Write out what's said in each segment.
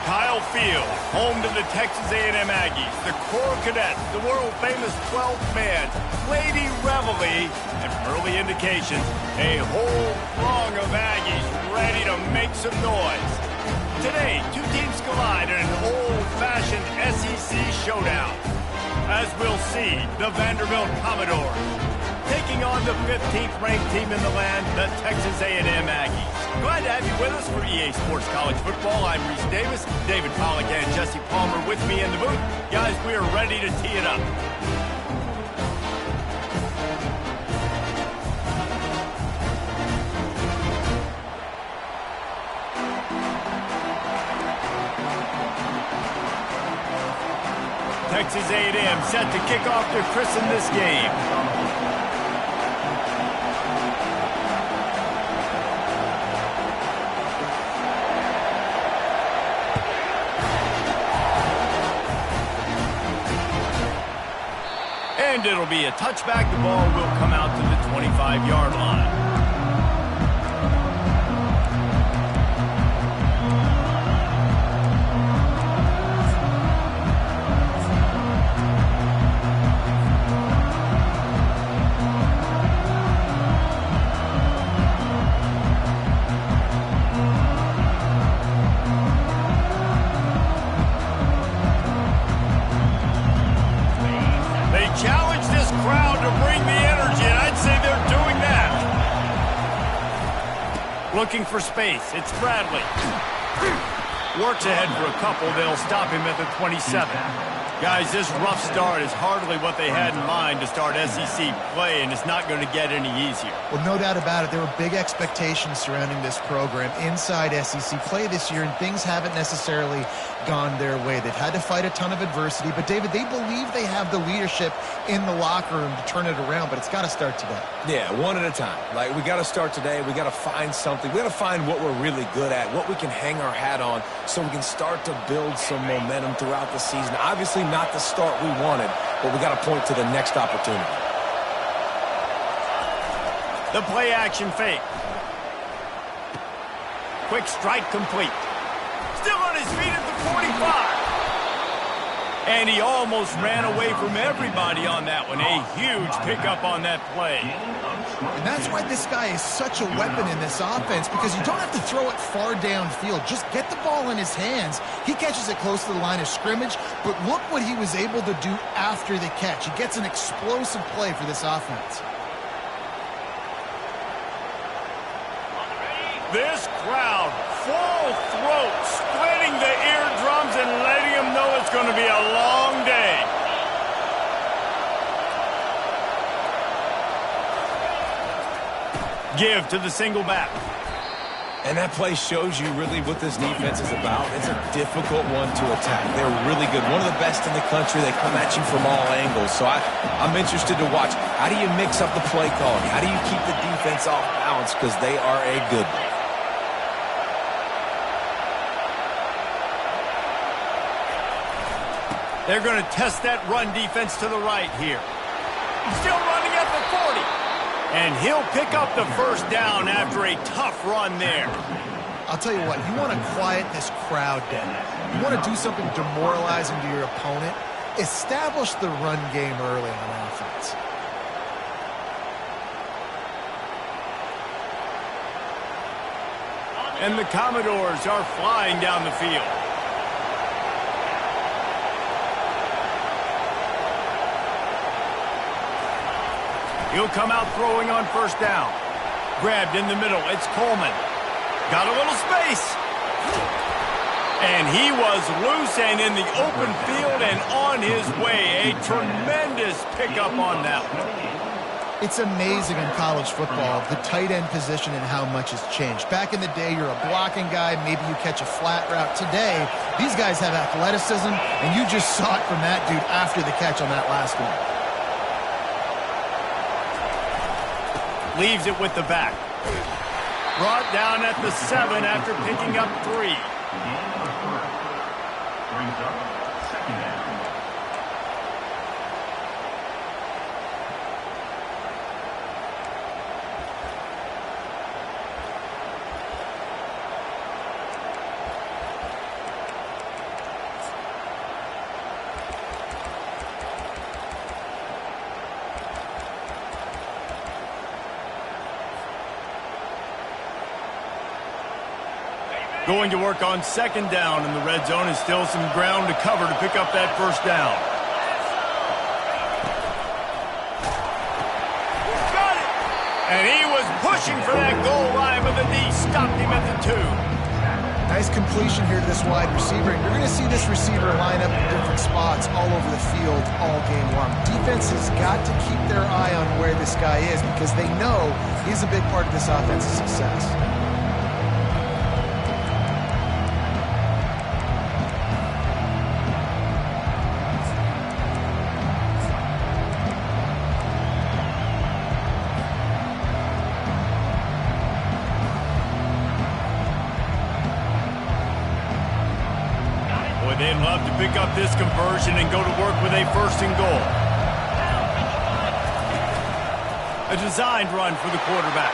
Kyle Field, home to the Texas A&M Aggies, the Coral Cadets, the world-famous 12th man, Lady Reveille, and early indications, a whole throng of Aggies ready to make some noise. Today, two teams collide in an old-fashioned SEC showdown. As we'll see, the Vanderbilt Commodores taking on the 15th-ranked team in the land, the Texas A&M Aggies. Glad to have you with us for EA Sports College Football. I'm Reese Davis, David Pollack and Jesse Palmer with me in the booth. Guys, we are ready to tee it up. Texas A&M set to kick off to christen this game. And it'll be a touchback. The ball will come out to the 25-yard line. Challenge this crowd to bring the energy, and I'd say they're doing that. Looking for space, it's Bradley. Works ahead for a couple, they'll stop him at the 27. Guys, this rough start is hardly what they had in mind to start SEC play, and it's not going to get any easier. Well, no doubt about it. There were big expectations surrounding this program inside SEC play this year, and things haven't necessarily gone their way. They've had to fight a ton of adversity, but David, they believe they have the leadership in the locker room to turn it around, but it's got to start today. Yeah, one at a time. Like, we got to start today. We got to find something. We got to find what we're really good at, what we can hang our hat on, so we can start to build some momentum throughout the season. Obviously, not the start we wanted, but we got to point to the next opportunity. The play action fake. Quick strike complete. Still on his feet at the 45. And he almost ran away from everybody on that one. A huge pickup on that play. And that's why this guy is such a weapon in this offense, because you don't have to throw it far downfield. Just get the ball in his hands. He catches it close to the line of scrimmage, but look what he was able to do after the catch. He gets an explosive play for this offense. This crowd, full throat, splitting the eardrums and letting them know it's going to be a long day. Give to the single back. And that play shows you really what this defense is about. It's a difficult one to attack. They're really good. One of the best in the country. They come at you from all angles. So I'm interested to watch. How do you mix up the play calling? How do you keep the defense off balance? Because they are a good one. They're going to test that run defense to the right here. Still running at the 40. And he'll pick up the first down after a tough run there. I'll tell you what, you want to quiet this crowd down. You want to do something demoralizing to your opponent. Establish the run game early on offense. And the Commodores are flying down the field. He'll come out throwing on first down. Grabbed in the middle. It's Coleman. Got a little space. And he was loose and in the open field and on his way. A tremendous pickup on that one. It's amazing in college football, the tight end position and how much has changed. Back in the day, you're a blocking guy. Maybe you catch a flat route. Today, these guys have athleticism, and you just saw it from that dude after the catch on that last one. Leaves it with the back. Brought down at the 7 after picking up 3. Brings up second down. Going to work on second down in the red zone, and still some ground to cover to pick up that first down. Got it! And he was pushing for that goal line, but the D stopped him at the 2. Nice completion here to this wide receiver. And you're going to see this receiver line up in different spots all over the field all game long. Defense has got to keep their eye on where this guy is because they know he's a big part of this offense's success. They'd love to pick up this conversion and go to work with a first and goal. A designed run for the quarterback.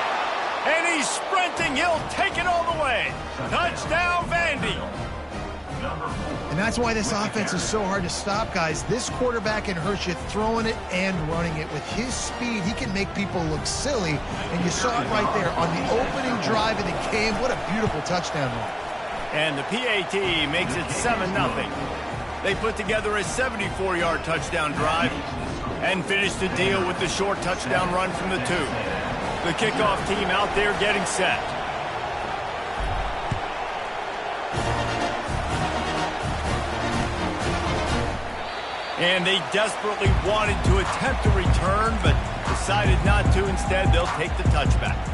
And he's sprinting. He'll take it all the way. Touchdown, Vandy. And that's why this offense is so hard to stop, guys. This quarterback can hurt you throwing it and running it. With his speed, he can make people look silly. And you saw it right there on the opening drive of the game. What a beautiful touchdown run. And the PAT makes it 7-0. They put together a 74-yard touchdown drive and finished the deal with the short touchdown run from the 2. The kickoff team out there getting set. And they desperately wanted to attempt a return, but decided not to. Instead, they'll take the touchback.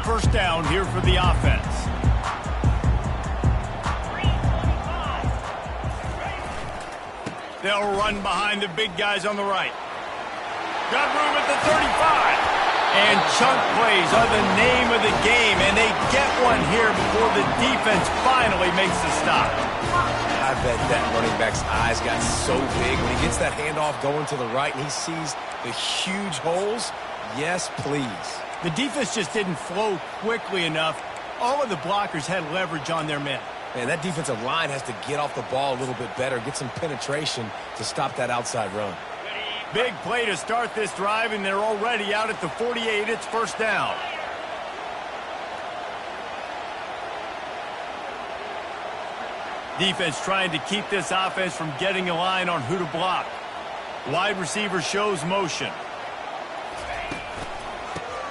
First down here for the offense. They'll run behind the big guys on the right. Got room at the 35. And chunk plays are the name of the game, and they get one here before the defense finally makes the stop. I bet that running back's eyes got so big when he gets that handoff going to the right and he sees the huge holes. Yes, please. The defense just didn't flow quickly enough. All of the blockers had leverage on their men. Man, that defensive line has to get off the ball a little bit better, get some penetration to stop that outside run. Big play to start this drive, and they're already out at the 48. It's first down. Defense trying to keep this offense from getting a line on who to block. Wide receiver shows motion.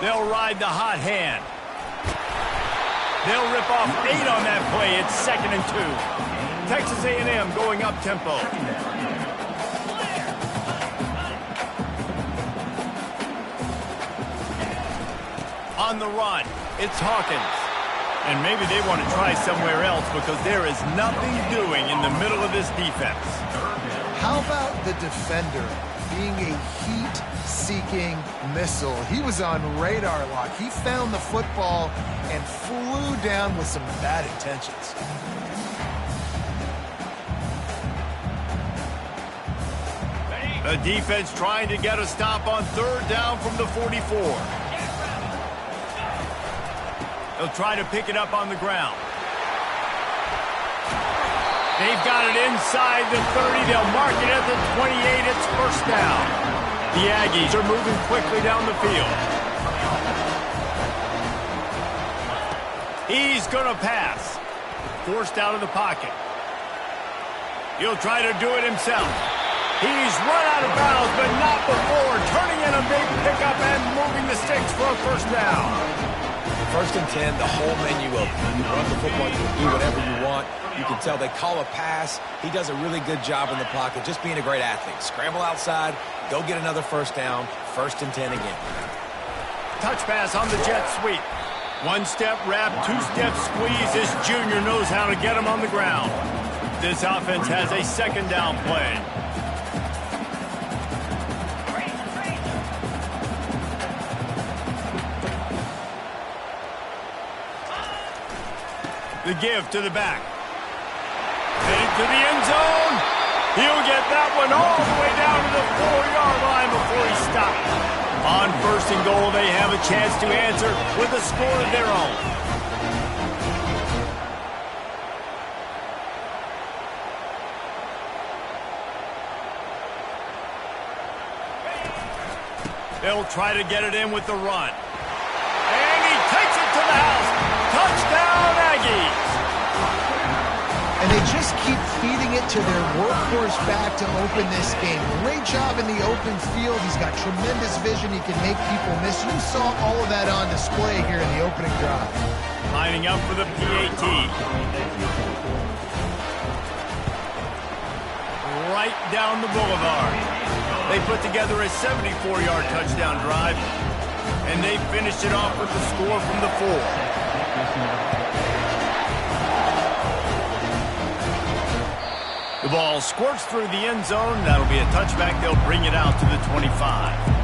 They'll ride the hot hand. They'll rip off 8 on that play. It's 2nd and 2. Texas A&M going up tempo. On the run, it's Hawkins. And maybe they want to try somewhere else because there is nothing doing in the middle of this defense. How about the defender being a heat-seeking missile? He was on radar lock. He found the football and flew down with some bad intentions. The defense trying to get a stop on 3rd down from the 44. They'll try to pick it up on the ground. They've got it inside the 30. They'll mark it at the 28. It's first down. The Aggies are moving quickly down the field. He's going to pass. Forced out of the pocket. He'll try to do it himself. He's run out of bounds, but not before. Turning in a big pickup and moving the sticks for a first down. 1st and 10, the whole menu open. You run the football, you can do whatever you want. You can tell they call a pass. He does a really good job in the pocket, just being a great athlete. Scramble outside, go get another first down, 1st and 10 again. Touch pass on the jet sweep. 1-step wrap, 2-step squeeze. This junior knows how to get him on the ground. This offense has a 2nd down play. The give to the back. Headed to the end zone. He'll get that one all the way down to the 4-yard line before he stopped. On 1st and goal, they have a chance to answer with a score of their own. They'll try to get it in with the run. And he takes it to the house. Touchdown, Aggies. And they just keep feeding it to their workhorse back to open this game. Great job in the open field. He's got tremendous vision. He can make people miss. You saw all of that on display here in the opening drive. Lining up for the PAT. Right down the boulevard. They put together a 74-yard touchdown drive, and they finished it off with the score from the 4. The ball squirts through the end zone. That'll be a touchback. They'll bring it out to the 25.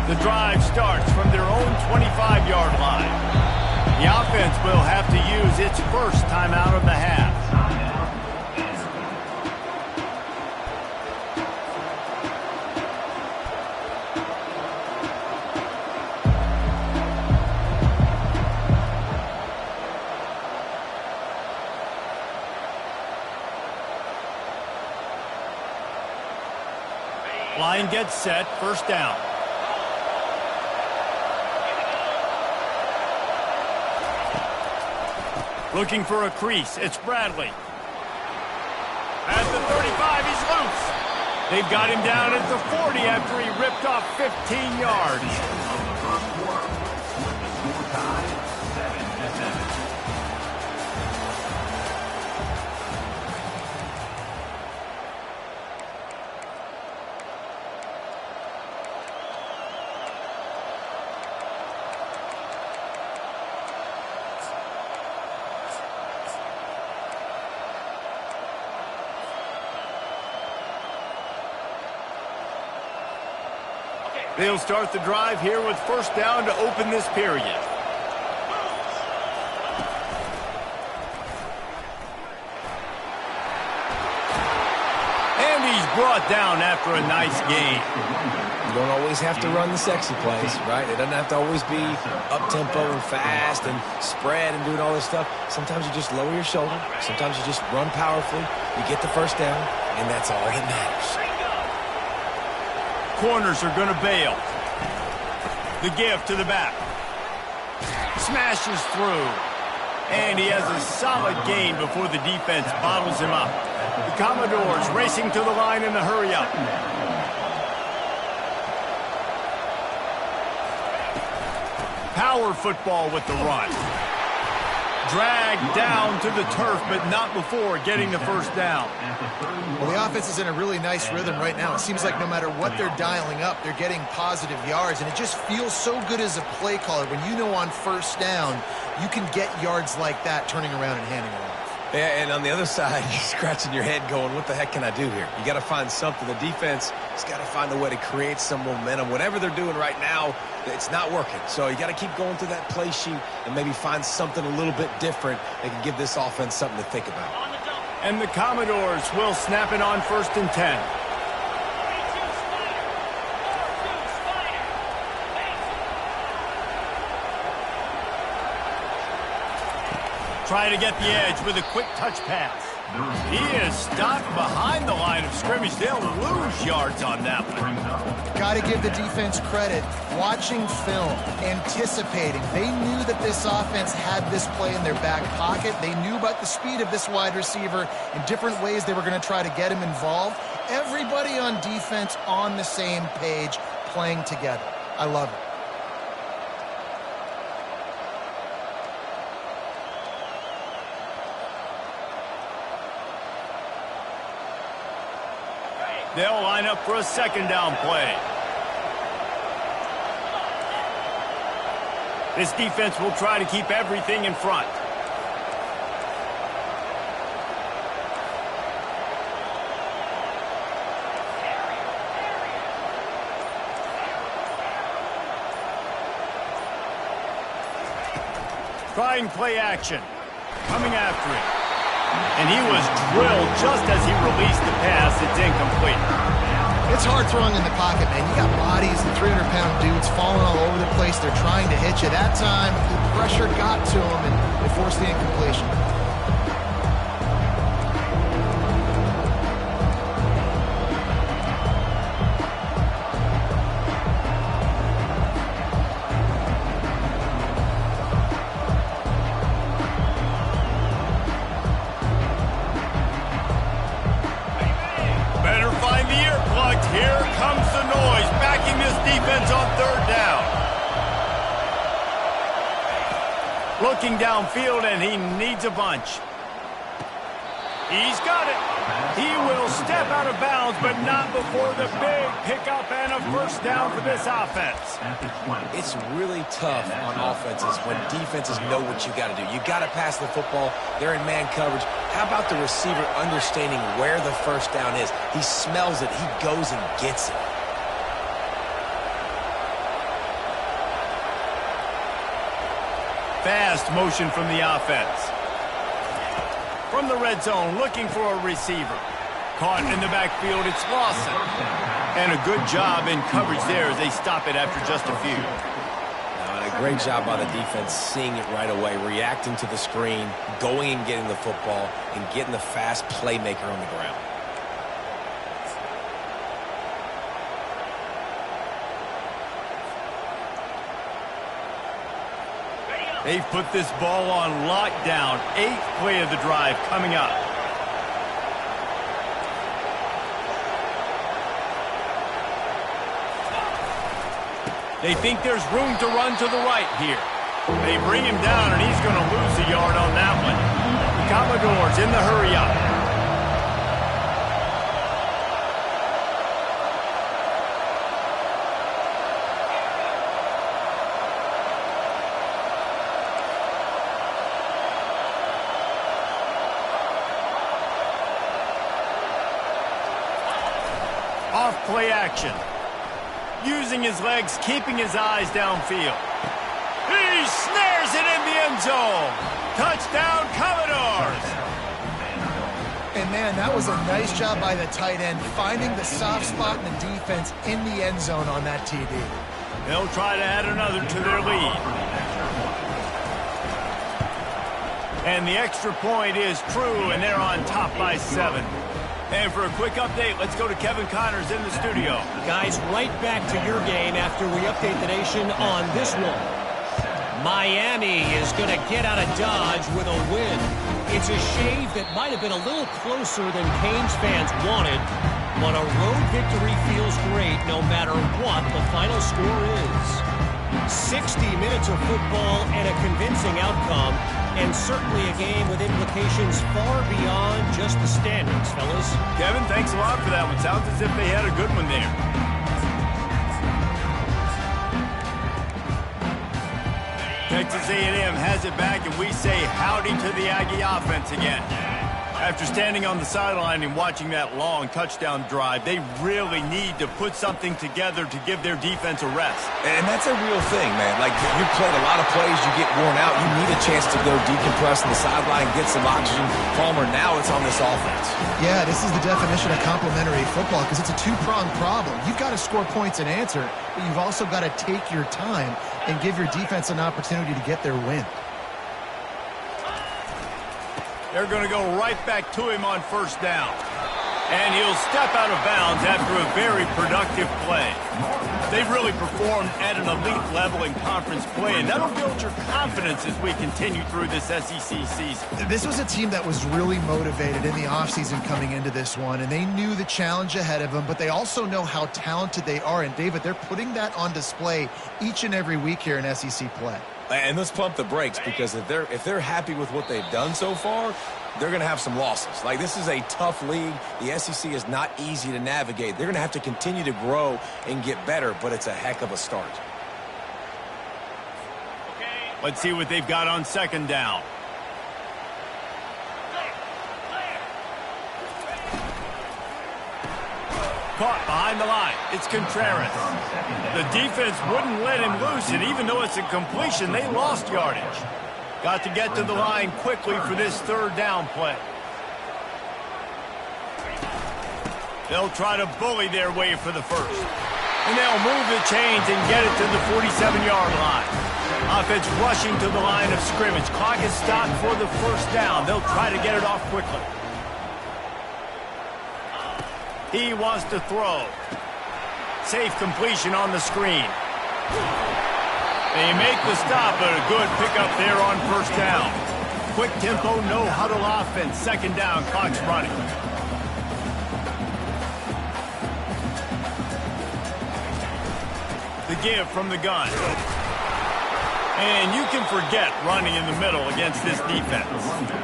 The drive starts from their own 25-yard line. The offense will have to use its first timeout of the half. Line gets set, first down. Looking for a crease. It's Bradley. At the 35, he's loose. They've got him down at the 40 after he ripped off 15 yards. They'll start the drive here with first down to open this period. And he's brought down after a nice gain. You don't always have to run the sexy plays, right? It doesn't have to always be up-tempo and fast and spread and doing all this stuff. Sometimes you just lower your shoulder. Sometimes you just run powerfully. You get the first down, and that's all that matters. Corners are going to bail. The give to the back. Smashes through. And he has a solid gain before the defense bottles him up. The Commodores racing to the line in a hurry-up. Power football with the run. Dragged down to the turf, but not before getting the first down. Well, the offense is in a really nice rhythm right now. It seems like no matter what they're dialing up, they're getting positive yards, and it just feels so good as a play caller when you know on first down you can get yards like that turning around and handing it off. Yeah, and on the other side, you're scratching your head going, what the heck can I do here? You got to find something. The defense has got to find a way to create some momentum. Whatever they're doing right now, it's not working. So you got to keep going through that play sheet and maybe find something a little bit different that can give this offense something to think about. And the Commodores will snap it on first and 10. Try to get the edge with a quick touch pass. He is stopped behind the line of scrimmage. They'll lose yards on that one. Got to give the defense credit. Watching film, anticipating. They knew that this offense had this play in their back pocket. They knew about the speed of this wide receiver in different ways they were going to try to get him involved. Everybody on defense on the same page, playing together. I love it. They'll line up for a second down play. This defense will try to keep everything in front. Trying play action. Coming after it. And he was drilled just as he released the pass. It's incomplete. It's hard throwing in the pocket, man. You got bodies and 300-pound dudes falling all over the place. They're trying to hit you. That time, the pressure got to him, and it forced the incompletion. Here comes the noise, backing this defense on third down. Looking downfield, and he needs a bunch. He's got it. He will step out of bounds, but not before the big pickup and a first down for this offense. It's really tough on offenses when defenses know what you got to do. You got to pass the football. They're in man coverage. How about the receiver understanding where the first down is? He smells it. He goes and gets it. Fast motion from the offense. From the red zone, looking for a receiver. Caught in the backfield, it's Lawson. And a good job in coverage there as they stop it after just a few. And a great job by the defense seeing it right away, reacting to the screen, going and getting the football, and getting the fast playmaker on the ground. They've put this ball on lockdown. 8th play of the drive coming up. They think there's room to run to the right here. They bring him down, and he's going to lose a yard on that one. The Commodores in the hurry-up. Off-play action. Using his legs, keeping his eyes downfield. He snares it in the end zone. Touchdown, Commodores. And, man, that was a nice job by the tight end, finding the soft spot in the defense in the end zone on that TD. They'll try to add another to their lead. And the extra point is true, and they're on top by 7. And for a quick update, let's go to Kevin Connors in the studio. Guys, right back to your game after we update the nation on this one. Miami is going to get out of Dodge with a win. It's a shave that might have been a little closer than Canes fans wanted, but a road victory feels great no matter what the final score is. 60 minutes of football and a convincing outcome, and certainly a game with implications far beyond just the standings, fellas. Kevin, thanks a lot for that one. Sounds as if they had a good one there. Texas A&M has it back, and we say howdy to the Aggie offense again. After standing on the sideline and watching that long touchdown drive, they really need to put something together to give their defense a rest. And that's a real thing, man. Like, you played a lot of plays, you get worn out, you need a chance to go decompress on the sideline, get some oxygen. Palmer, now it's on this offense. Yeah, this is the definition of complementary football because it's a two-pronged problem. You've got to score points and answer, but you've also got to take your time and give your defense an opportunity to get their win. They're going to go right back to him on first down. And he'll step out of bounds after a very productive play. They've really performed at an elite level in conference play, and that'll build your confidence as we continue through this SEC season. This was a team that was really motivated in the offseason coming into this one, and they knew the challenge ahead of them, but they also know how talented they are. And, David, they're putting that on display each and every week here in SEC play. And let's pump the brakes, because if they're happy with what they've done so far, they're going to have some losses. Like, this is a tough league. The SEC is not easy to navigate. They're going to have to continue to grow and get better, but it's a heck of a start. Let's see what they've got on second down. Caught behind the line. It's Contreras. The defense wouldn't let him loose, and even though it's a completion, they lost yardage. Got to get to the line quickly for this third down play. They'll try to bully their way for the first. And they'll move the chains and get it to the 47-yard line. Offense rushing to the line of scrimmage. Clock is stopped for the first down. They'll try to get it off quickly. He wants to throw. Safe completion on the screen. They make the stop, but a good pickup there on first down. Quick tempo, no huddle offense. Second down, clock's running. The give from the gun. And you can forget running in the middle against this defense.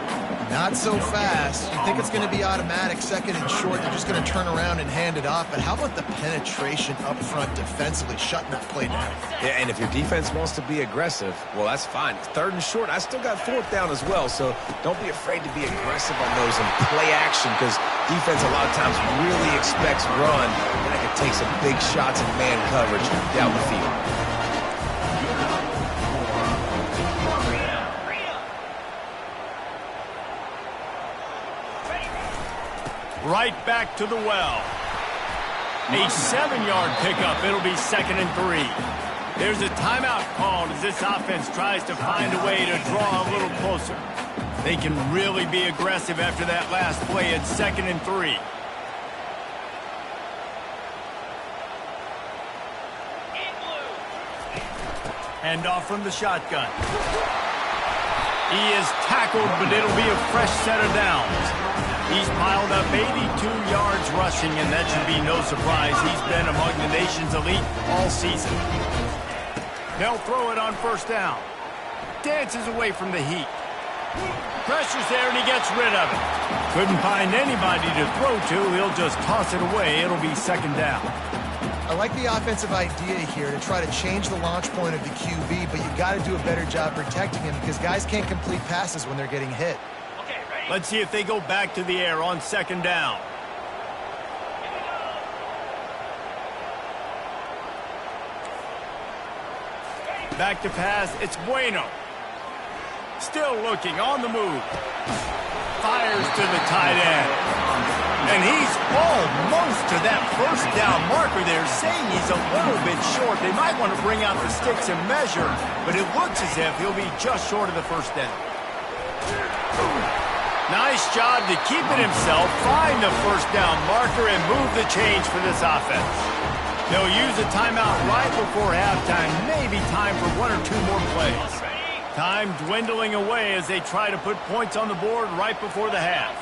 Not so fast. You think it's going to be automatic, second and short. They're just going to turn around and hand it off. But how about the penetration up front defensively, shutting that play down? Yeah, and if your defense wants to be aggressive, well, that's fine. Third and short, I still got fourth down as well. So don't be afraid to be aggressive on those and play action, because defense a lot of times really expects run, and that can take some big shots in man coverage down the field. Right back to the well. A 7-yard pickup. It'll be 2nd and 3. There's a timeout called as this offense tries to find a way to draw a little closer. They can really be aggressive after that last play at 2nd and 3. Hand off from the shotgun. He is tackled, but it'll be a fresh set of downs. He's piled up 82 yards rushing, and that should be no surprise. He's been among the nation's elite all season. They'll throw it on first down. Dances away from the heat. Pressure's there, and he gets rid of it. Couldn't find anybody to throw to. He'll just toss it away. It'll be 2nd down. I like the offensive idea here to try to change the launch point of the QB, but you got to do a better job protecting him because guys can't complete passes when they're getting hit. Let's see if they go back to the air on 2nd down. Back to pass. It's Bueno. Still looking on the move. Fires to the tight end. And he's almost to that first down marker there, saying he's a little bit short. They might want to bring out the sticks and measure, but it looks as if he'll be just short of the first down. Nice job to keep it himself, find the first down marker, and move the chains for this offense. They'll use a timeout right before halftime, maybe time for 1 or 2 more plays. Time dwindling away as they try to put points on the board right before the half.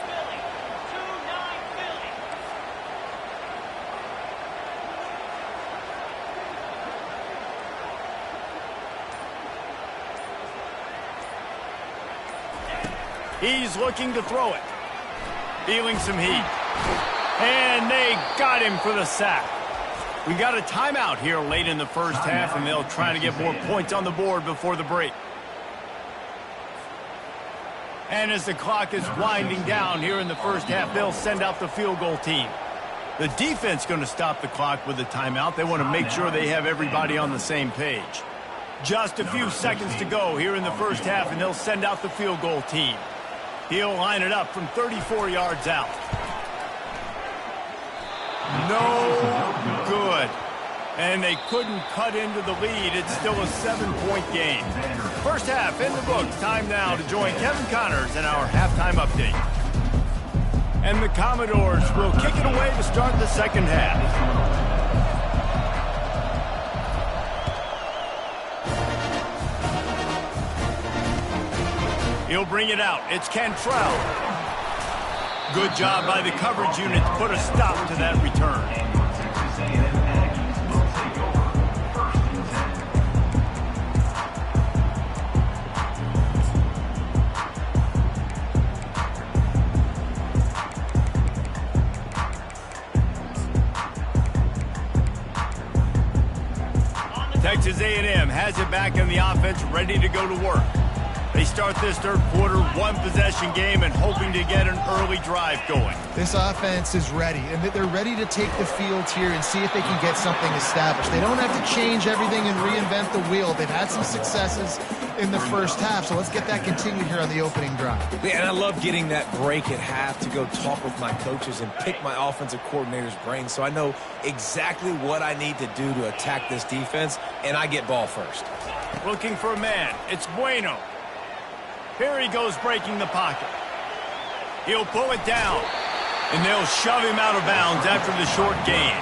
He's looking to throw it. Feeling some heat. And they got him for the sack. We got a timeout here late in the first half, and they'll try to get more points on the board before the break. And as the clock is winding down here in the first half, they'll send out the field goal team. The defense going to stop the clock with a timeout. They want to make sure they have everybody on the same page. Just a few seconds to go here in the first half, and they'll send out the field goal team. He'll line it up from 34 yards out. No good. And they couldn't cut into the lead. It's still a 7-point game. First half in the books. Time now to join Kevin Connors in our halftime update. And the Commodores will kick it away to start the second half. He'll bring it out. It's Cantrell. Good job by the coverage unit to put a stop to that return. Texas A&M has it back in the offense, ready to go to work. They start this third quarter, 1-possession game, and hoping to get an early drive going. This offense is ready, and they're ready to take the field here and see if they can get something established. They don't have to change everything and reinvent the wheel. They've had some successes. in the first half, so let's get that continued here on the opening drive. Yeah, and I love getting that break at half to go talk with my coaches and pick my offensive coordinator's brain so I know exactly what I need to do to attack this defense, and I get ball first. Looking for a man. It's Bueno. Here he goes breaking the pocket. He'll pull it down, and they'll shove him out of bounds after the short gain.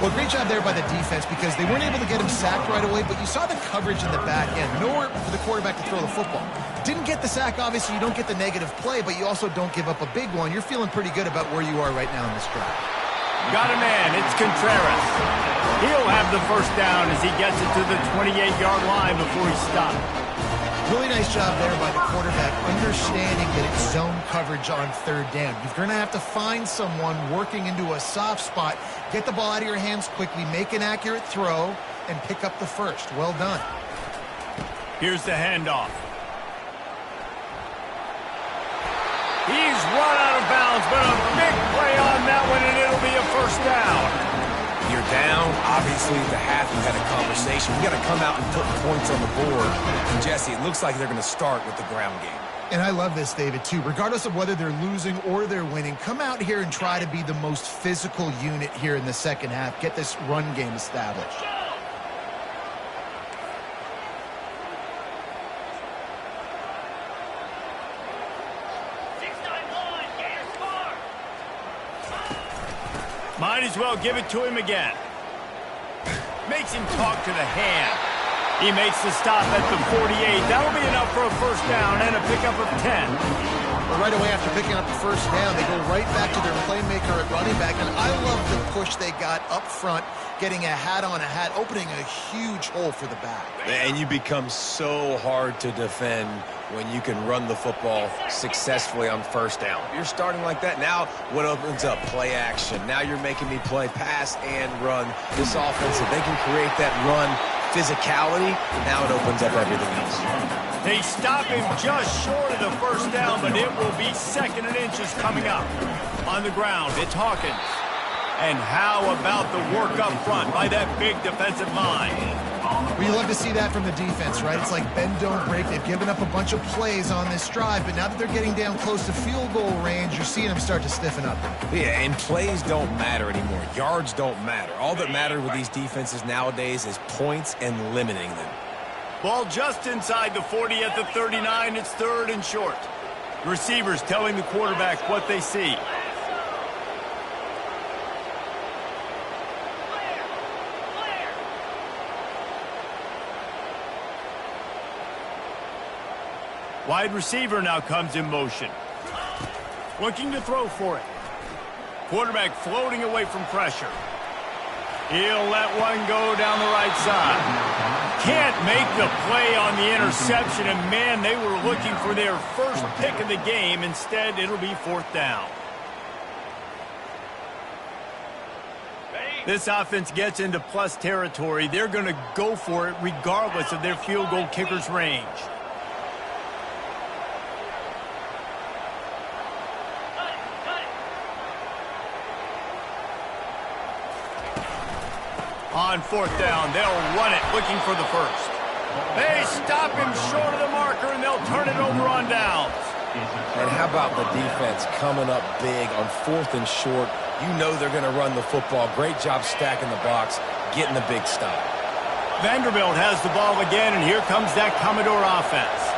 Well, great job there by the defense because they weren't able to get him sacked right away, but you saw the coverage in the back end. Nowhere for the quarterback to throw the football. Didn't get the sack, obviously. You don't get the negative play, but you also don't give up a big one. You're feeling pretty good about where you are right now in this drive. Got a man. It's Contreras. He'll have the first down as he gets it to the 28-yard line before he stops. Really nice job there by the quarterback, understanding that it's zone coverage on third down. You're going to have to find someone working into a soft spot, get the ball out of your hands quickly, make an accurate throw, and pick up the first. Well done. Here's the handoff. He's run out of bounds, but a big play on that one, and it'll be a first down. You're down. Obviously, at the half, you had a conversation. You got to come out and put points on the board. And, Jesse, it looks like they're going to start with the ground game. And I love this, David, too. Regardless of whether they're losing or they're winning, come out here and try to be the most physical unit here in the second half. Get this run game established. Might as well give it to him again. Makes him talk to the hand. He makes the stop at the 48. That'll be enough for a first down and a pickup of 10. Well, right away after picking up the first down, they go right back to their playmaker at running back. And I love the push they got up front, getting a hat on a hat, opening a huge hole for the back. And you become so hard to defend when you can run the football successfully on first down. You're starting like that. Now what opens up? Play action. Now you're making me play pass and run. This offense, if they can create that run physicality, now it opens up everything else. They stop him just short of the first down, but it will be second and inches coming up. On the ground, it's Hawkins. And how about the work up front by that big defensive line? Well, you love to see that from the defense, right? It's like bend, don't break. They've given up a bunch of plays on this drive, but now that they're getting down close to field goal range, you're seeing them start to stiffen up. Yeah, and plays don't matter anymore. Yards don't matter. All that matters with these defenses nowadays is points and limiting them. Ball just inside the 40 at the 39. It's third and short. Receivers telling the quarterback what they see. Wide receiver now comes in motion. Looking to throw for it. Quarterback floating away from pressure. He'll let one go down the right side. Can't make the play on the interception, and man, they were looking for their first pick of the game. Instead, it'll be fourth down. This offense gets into plus territory. They're going to go for it regardless of their field goal kicker's range. On fourth down, they'll run it, looking for the first. They stop him short of the marker, and they'll turn it over on downs. And how about the defense coming up big on fourth and short? You know they're going to run the football. Great job stacking the box, getting the big stop. Vanderbilt has the ball again, and here comes that Commodore offense.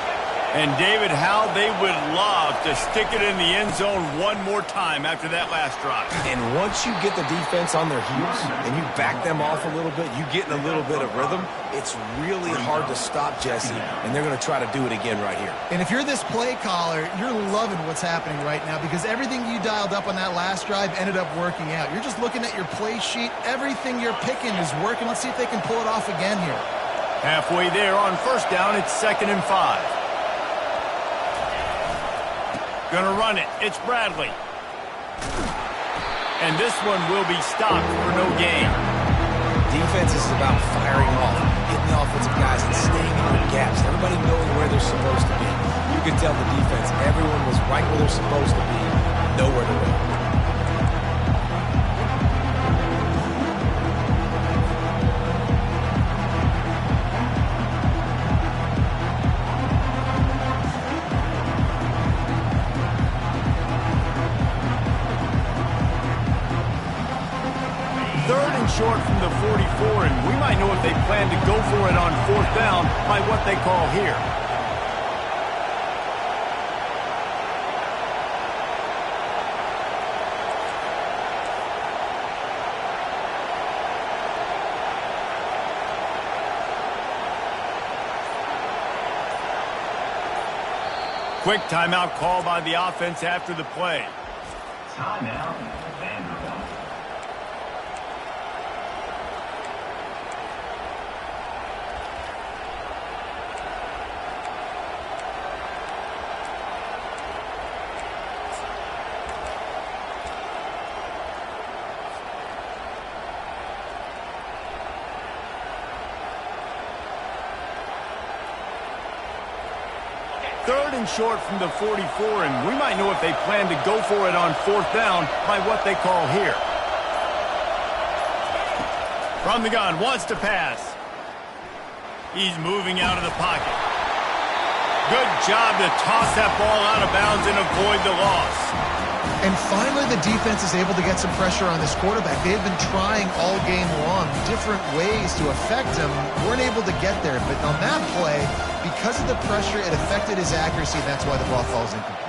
And David, how they would love to stick it in the end zone one more time after that last drive. And once you get the defense on their heels and you back them off a little bit, you get in a little bit of rhythm, it's really hard to stop, Jesse, and they're going to try to do it again right here. And if you're this play caller, you're loving what's happening right now because everything you dialed up on that last drive ended up working out. You're just looking at your play sheet. Everything you're picking is working. Let's see if they can pull it off again here. Halfway there on first down, it's 2nd and 5. Gonna run it. It's Bradley. And this one will be stopped for no gain. Defense is about firing off, hitting the offensive guys and staying in their gaps. Everybody knowing where they're supposed to be. You can tell the defense, everyone was right where they're supposed to be, nowhere to go. short from the 44, and we might know if they plan to go for it on 4th down by what they call here. Quick timeout call by the offense after the play. Timeout, Vanderbilt. Third and short from the 44, and we might know if they plan to go for it on 4th down by what they call here. From the gun, wants to pass. He's moving out of the pocket. Good job to toss that ball out of bounds and avoid the loss. And finally, the defense is able to get some pressure on this quarterback. They've been trying all game long different ways to affect him. Weren't able to get there, but on that play, because of the pressure, it affected his accuracy, and that's why the ball falls incomplete.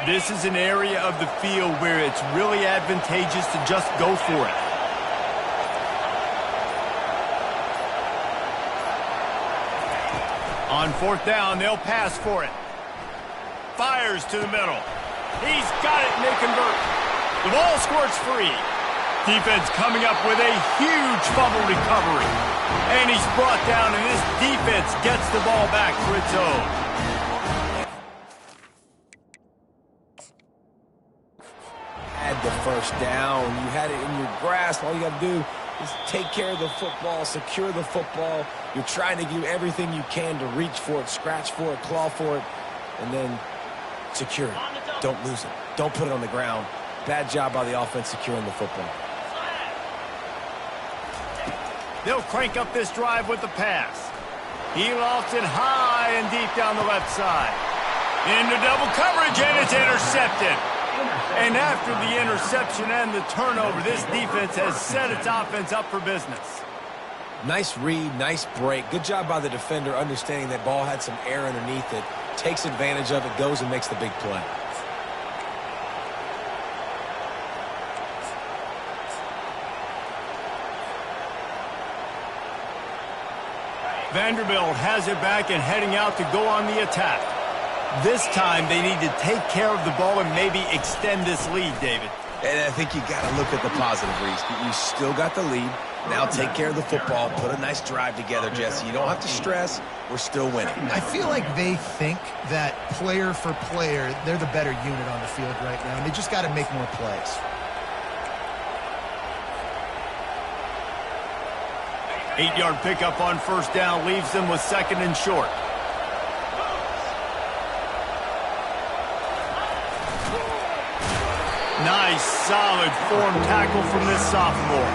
This is an area of the field where it's really advantageous to just go for it. On 4th down, they'll pass for it. Fires to the middle. He's got it, and they convert. The ball squirts free. Defense coming up with a huge fumble recovery. And he's brought down, and this defense gets the ball back for its own. The first down. You had it in your grasp. All you got to do is take care of the football, secure the football. You're trying to do everything you can to reach for it, scratch for it, claw for it, and then secure it. Don't lose it. Don't put it on the ground. Bad job by the offense securing the football. They'll crank up this drive with the pass. He lofts it high and deep down the left side. Into double coverage, and it's intercepted. And after the interception and the turnover, this defense has set its offense up for business. Nice read, nice break. Good job by the defender understanding that ball had some air underneath it. Takes advantage of it, goes and makes the big play. Vanderbilt has it back and heading out to go on the attack. This time, they need to take care of the ball and maybe extend this lead, David. And I think you got to look at the positive, Reese. You still got the lead. Now take care of the football. Put a nice drive together, Jesse. You don't have to stress. We're still winning. I feel like they think that player for player, they're the better unit on the field right now, and they just got to make more plays. Eight-yard pickup on 1st down leaves them with 2nd and short. Nice, solid form tackle from this sophomore.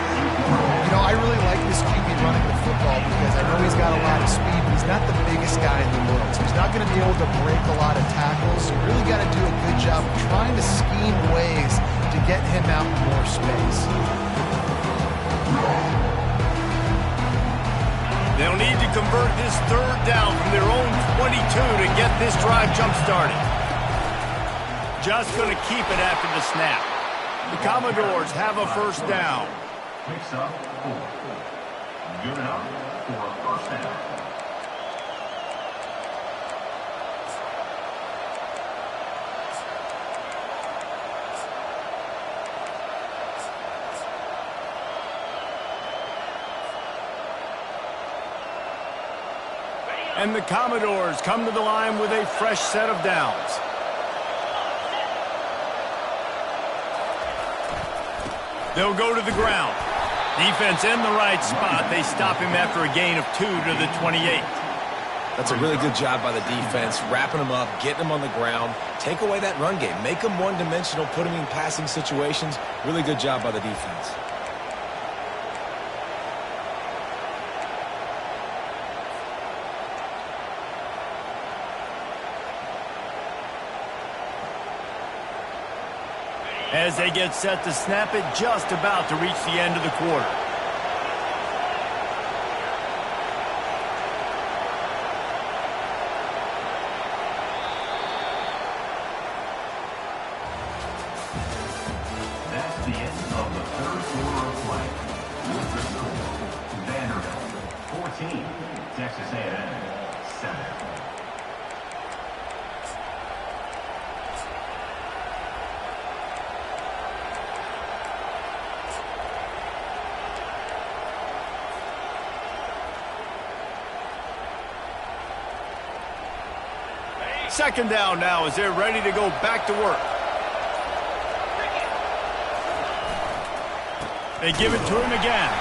You know, I really like this QB running the football because I know he's got a lot of speed, but he's not the biggest guy in the world. So he's not going to be able to break a lot of tackles. So you really got to do a good job of trying to scheme ways to get him out in more space. They'll need to convert this 3rd down from their own 22 to get this drive jump-started. Just going to keep it after the snap. The Commodores have a 1st down. Picks up 4. Good enough for a 1st down. And the Commodores come to the line with a fresh set of downs. They'll go to the ground. Defense in the right spot. They stop him after a gain of 2 to the 28. That's a really good job by the defense, wrapping them up, getting them on the ground. Take away that run game. Make them one-dimensional, put them in passing situations. Really good job by the defense. As they get set to snap it, just about to reach the end of the quarter. That's the end of the third quarter of play. With the score, Vanderbilt 14, Texas A&M 7. Second down now as they're ready to go back to work. They give it to him again.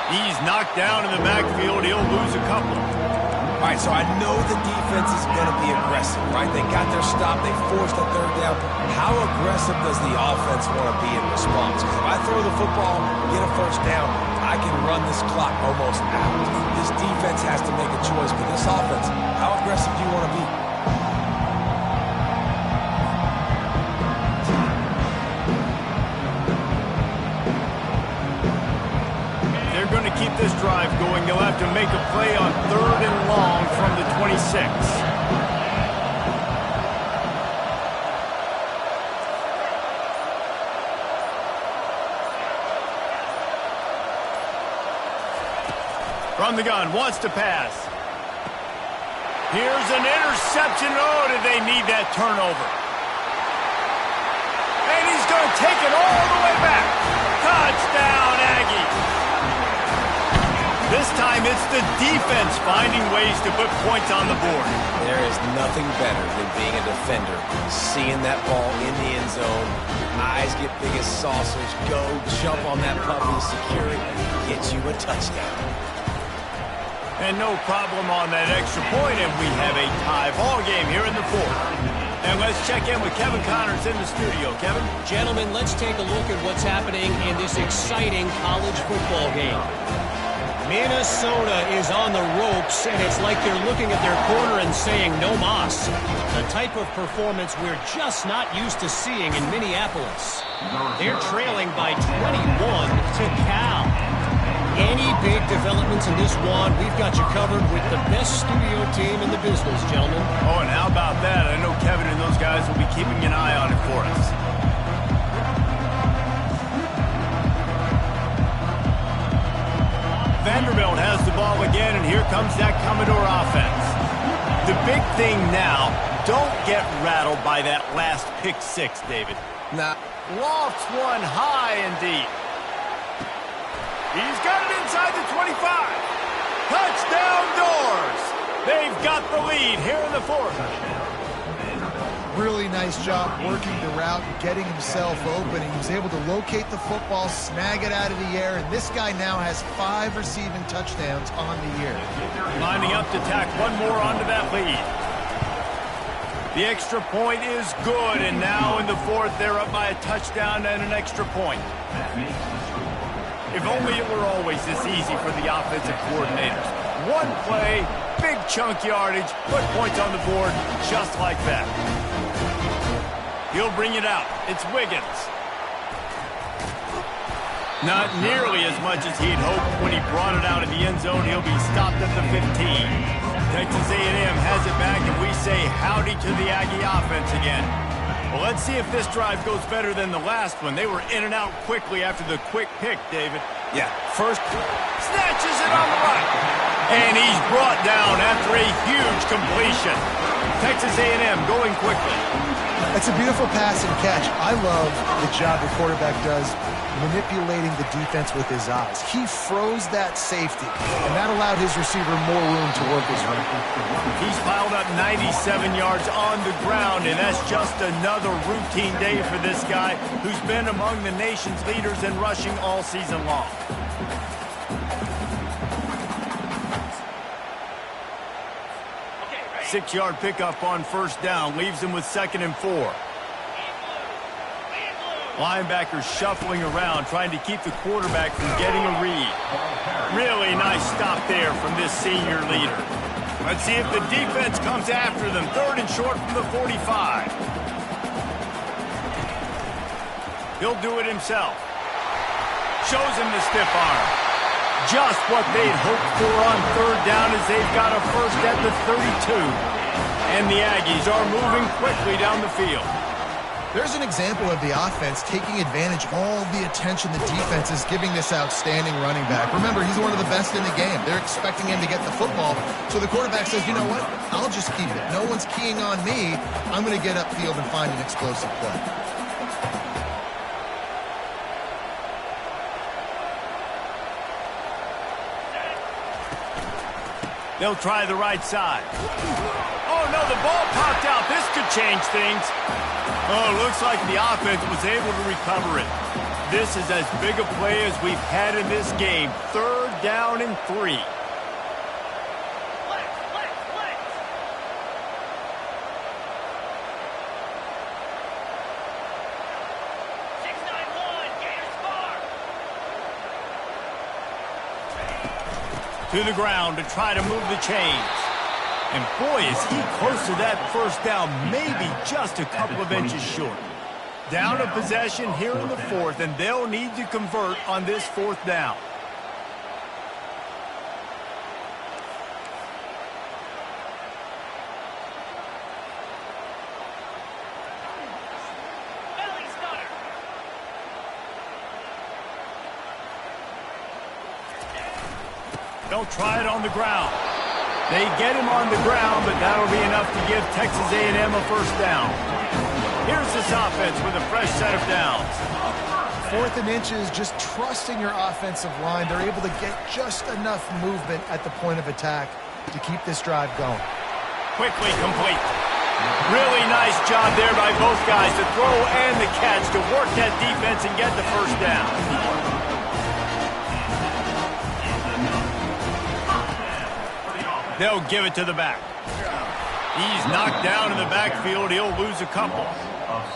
He's knocked down in the backfield. He'll lose a couple. All right, so I know the defense is going to be aggressive, right? They got their stop. They forced a third down. How aggressive does the offense want to be in response? Because if I throw the football, get a first down, I can run this clock almost out. This defense has to make a choice. But this offense, how aggressive do you want to be? Going to keep this drive going. They'll have to make a play on 3rd and long from the 26. From the gun, wants to pass. Here's an interception. Oh, did they need that turnover? And he's going to take it all the way back. Touchdown, Aggies. This time it's the defense finding ways to put points on the board. There is nothing better than being a defender. Seeing that ball in the end zone, eyes get big as saucers, go jump on that puppy, secure it, get you a touchdown. And no problem on that extra point, and we have a tie ball game here in the 4th. And let's check in with Kevin Connors in the studio. Kevin? Gentlemen, let's take a look at what's happening in this exciting college football game. Minnesota is on the ropes, and it's like they're looking at their corner and saying, no mas. The type of performance we're just not used to seeing in Minneapolis. They're trailing by 21 to Cal. Any big developments in this one, we've got you covered with the best studio team in the business, gentlemen. Oh, and how about that? I know Kevin and those guys will be keeping an eye on it for us. Vanderbilt has the ball again, and here comes that Commodore offense. The big thing now, don't get rattled by that last pick 6, David. Nah. Lofts one high and deep. He's got it inside the 25. Touchdown Doors. They've got the lead here in the 4th. Really nice job working the route and getting himself open. He was able to locate the football, snag it out of the air, and this guy now has 5 receiving touchdowns on the year. Lining up to tack one more onto that lead. The extra point is good, and now in the 4th, they're up by a touchdown and an extra point. If only it were always this easy for the offensive coordinators. One play, big chunk yardage, put points on the board just like that. He'll bring it out. It's Wiggins. Not nearly as much as he'd hoped when he brought it out of the end zone. He'll be stopped at the 15. Texas A&M has it back, and we say howdy to the Aggie offense again. Well, let's see if this drive goes better than the last one. They were in and out quickly after the quick pick, David. Yeah, first snatches it on the right. And he's brought down after a huge completion. Texas A&M going quickly. It's a beautiful pass and catch. I love the job the quarterback does manipulating the defense with his eyes. He froze that safety, and that allowed his receiver more room to work his route. He's piled up 97 yards on the ground, and that's just another routine day for this guy who's been among the nation's leaders in rushing all season long. 6-yard pickup on first down leaves him with 2nd and 4. Linebackers shuffling around, trying to keep the quarterback from getting a read. Really nice stop there from this senior leader. Let's see if the defense comes after them. 3rd and short from the 45. He'll do it himself. Shows him the stiff arm. Just what they'd hoped for on 3rd down as they've got a first at the 32. And the Aggies are moving quickly down the field. There's an example of the offense taking advantage of all the attention the defense is giving this outstanding running back. Remember, he's one of the best in the game. They're expecting him to get the football. So the quarterback says, you know what? I'll just keep it. No one's keying on me. I'm going to get upfield and find an explosive play. They'll try the right side. Oh, no, the ball popped out. This could change things. Oh, looks like the offense was able to recover it. This is as big a play as we've had in this game. 3rd down and 3. To the ground to try to move the chains. And boy, is he close to that first down, maybe just a couple of inches short. Down a possession here in the 4th, and they'll need to convert on this 4th down. They'll try it on the ground. They get him on the ground, but that'll be enough to give Texas A&M a first down. Here's this offense with a fresh set of downs. 4th and inches, just trusting your offensive line. They're able to get just enough movement at the point of attack to keep this drive going. Quickly complete. Really nice job there by both guys, the throw and the catch, to work that defense and get the first down. They'll give it to the back. He's knocked down in the backfield. He'll lose a couple.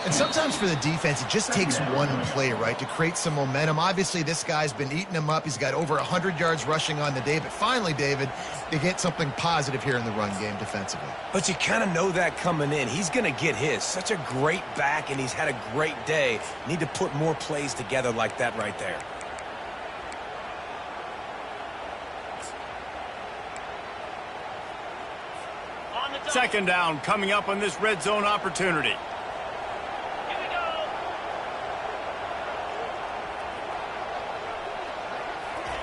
And sometimes for the defense, it just takes one play, right, to create some momentum. Obviously, this guy's been eating him up. He's got over 100 yards rushing on the day. But finally, David, they get something positive here in the run game defensively. But you kind of know that coming in. He's going to get his. Such a great back, and he's had a great day. Need to put more plays together like that right there. Second down coming up on this red zone opportunity. Here we go.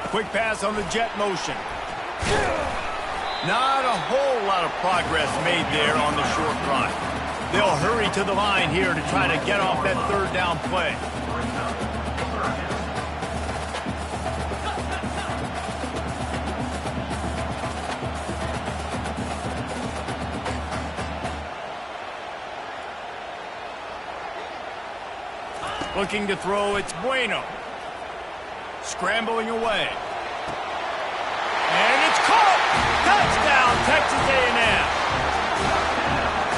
Quick pass on the jet motion. Not a whole lot of progress made there on the short run. They'll hurry to the line here to try to get off that 3rd down play. Looking to throw, it's Bueno. Scrambling away. And it's caught! Touchdown, Texas A&M!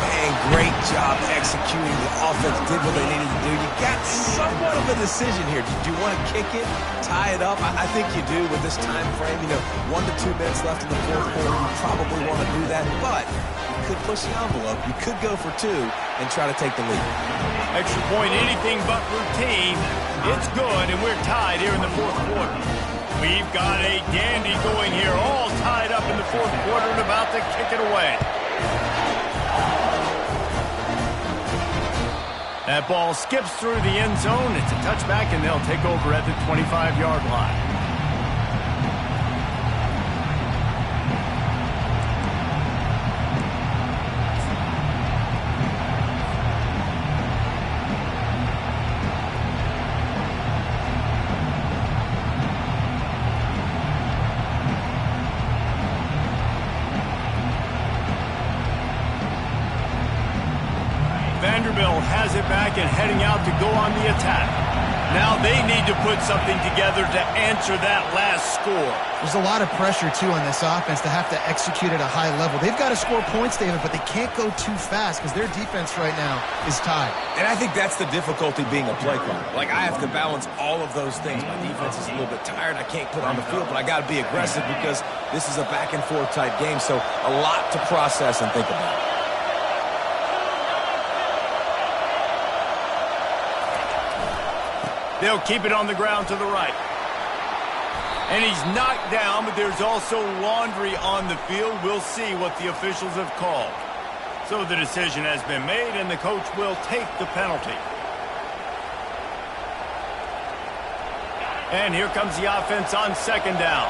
Man, great job executing. The offense did what they needed to do. You got somewhat of a decision here. Do you want to kick it, tie it up? I think you do with this time frame. 1 to 2 minutes left in the 4th quarter. You probably want to do that, but you could push the envelope. You could go for 2 and try to take the lead. Extra point, anything but routine. It's good, and we're tied here in the 4th quarter. We've got a dandy going here, all tied up in the 4th quarter and about to kick it away. That ball skips through the end zone. It's a touchback, and they'll take over at the 25-yard line. Vanderbilt has it back and heading out to go on the attack. Now they need to put something together to answer that last score. There's a lot of pressure, too, on this offense to have to execute at a high level. They've got to score points, David, but they can't go too fast because their defense right now is tied. And I think that's the difficulty being a play caller. Like, I have to balance all of those things. My defense is a little bit tired. I can't put on the field, but I got to be aggressive because this is a back-and-forth type game, so a lot to process and think about. They'll keep it on the ground to the right. And he's knocked down, but there's also laundry on the field. We'll see what the officials have called. So the decision has been made, and the coach will take the penalty. And here comes the offense on second down.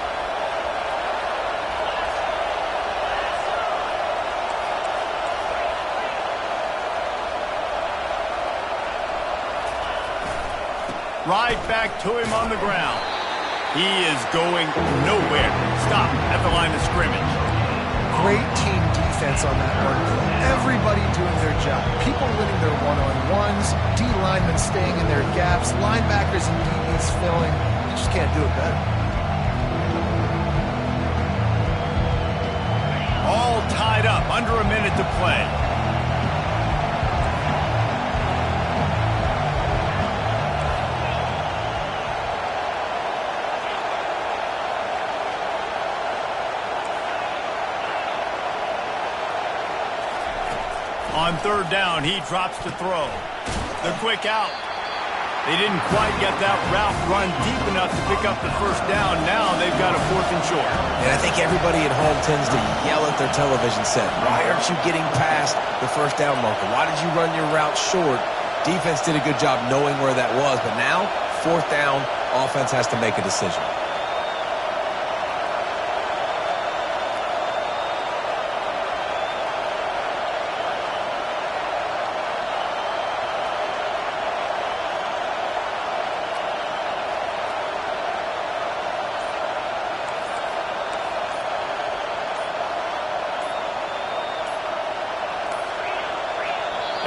Right back to him on the ground. He is going nowhere. Stop at the line of scrimmage. Great team defense on that one. Everybody doing their job. People winning their one-on-ones, D linemen staying in their gaps, linebackers and DBs filling. You just can't do it better. All tied up, under a minute to play. On third down, he drops to throw. The quick out. They didn't quite get that route run deep enough to pick up the first down. Now they've got a 4th and short. And I think everybody at home tends to yell at their television set. Why aren't you getting past the first down marker? Why did you run your route short? Defense did a good job knowing where that was. But now, 4th down, offense has to make a decision.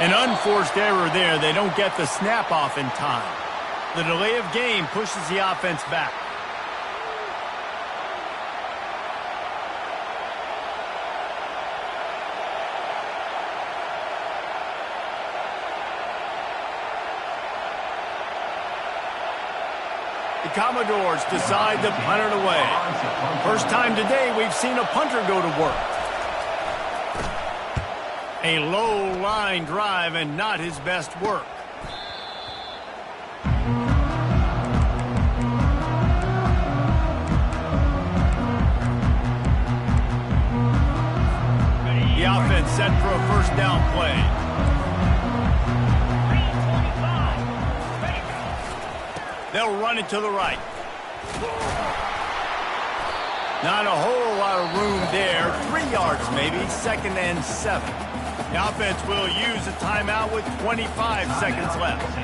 An unforced error there. They don't get the snap off in time. The delay of game pushes the offense back. The Commodores decide to punt it away. First time today we've seen a punter go to work. A low line drive and not his best work. The offense set for a first down play. They'll run it to the right. Not a whole lot of room there. 3 yards maybe, 2nd and 7. The offense will use a timeout with 25 seconds left.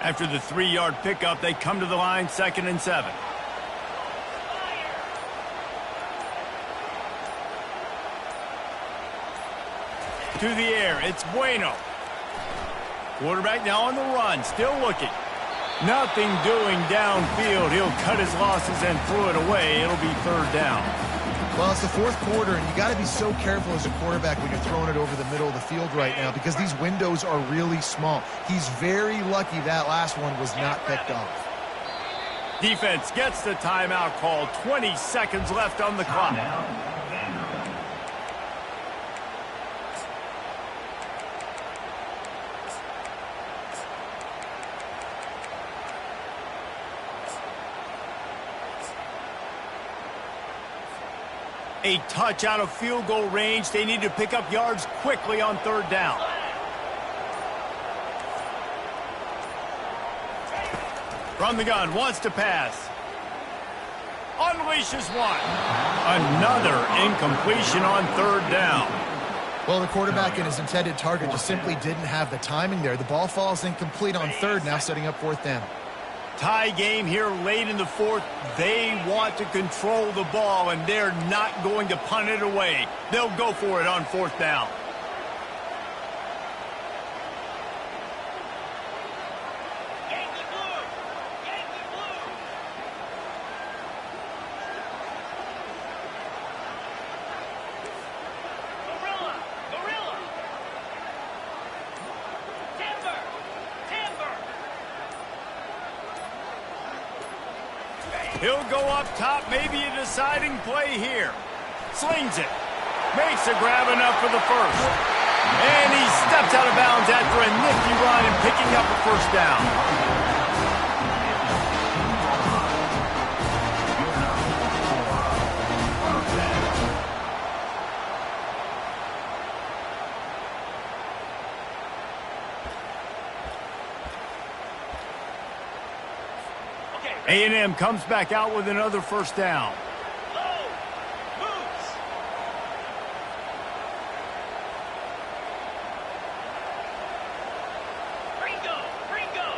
After the 3-yard pickup, they come to the line, 2nd and 7. To the air, it's Bueno. Quarterback now on the run, still looking. Nothing doing downfield. He'll cut his losses and throw it away. It'll be 3rd down. Well, it's the 4th quarter, and you got to be so careful as a quarterback when you're throwing it over the middle of the field right now because these windows are really small. He's very lucky that last one was not picked off. Defense gets the timeout call. 20 seconds left on the clock. A touch out of field goal range. They need to pick up yards quickly on 3rd down. From the gun, wants to pass. Unleashes one. Another incompletion on 3rd down. Well, the quarterback and his intended target just simply didn't have the timing there. The ball falls incomplete on 3rd, now setting up 4th down. tie game here late in the fourth. They want to control the ball, and they're not going to punt it away. They'll go for it on fourth down. Yankee blue! Yankee blue! Gorilla! Gorilla! Timber! Timber! He'll go up top, maybe a deciding play here. Slings it. Makes a grab enough for the first. And he steps out of bounds after a nifty run and picking up a first down. A&M comes back out with another first down. Low! Moves! Ringo! Ringo!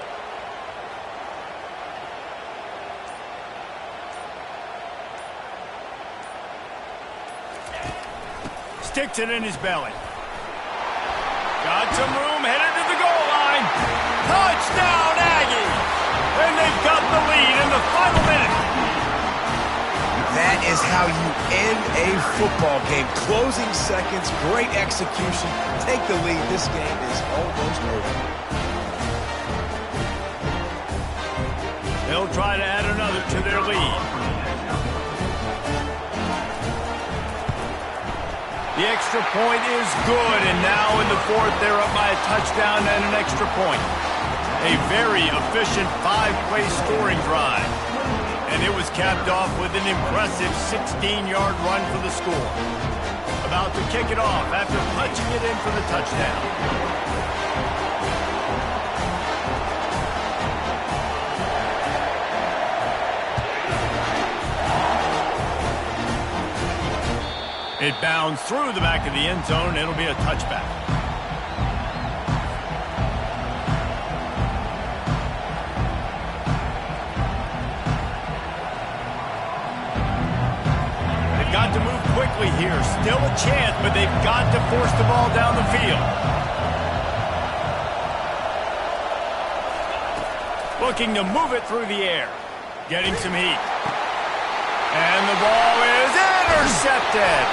Sticks it in his belly. Got some room, headed to the goal line. Touchdown, Aggies! And they've got the lead in the final minute. That is how you end a football game. Closing seconds, great execution. Take the lead. This game is almost over. They'll try to add another to their lead. The extra point is good, and now in the fourth, they're up by a touchdown and an extra point. A very efficient 5-play scoring drive. And it was capped off with an impressive 16-yard run for the score. About to kick it off after punching it in for the touchdown. It bounds through the back of the end zone. It'll be a touchback. Got to move quickly here. Still a chance, but they've got to force the ball down the field. Looking to move it through the air. Getting some heat. And the ball is intercepted.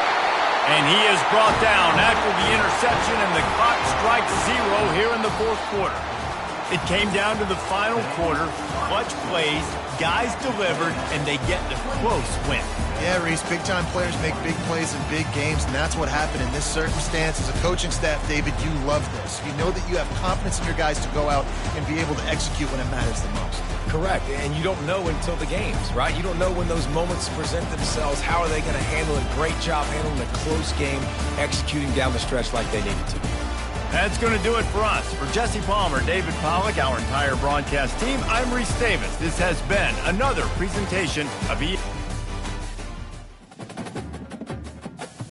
And he is brought down after the interception, and the clock strikes 0 here in the fourth quarter. It came down to the final quarter. Clutch plays, guys delivered, and they get the close win. Yeah, Reese, big-time players make big plays in big games, and that's what happened in this circumstance. As a coaching staff, David, you love this. You know that you have confidence in your guys to go out and be able to execute when it matters the most. Correct, and you don't know until the games, right? You don't know when those moments present themselves. How are they going to handle it? Great job handling a close game, executing down the stretch like they needed to. That's going to do it for us. For Jesse Palmer, David Pollack, our entire broadcast team, I'm Reese Davis. This has been another presentation of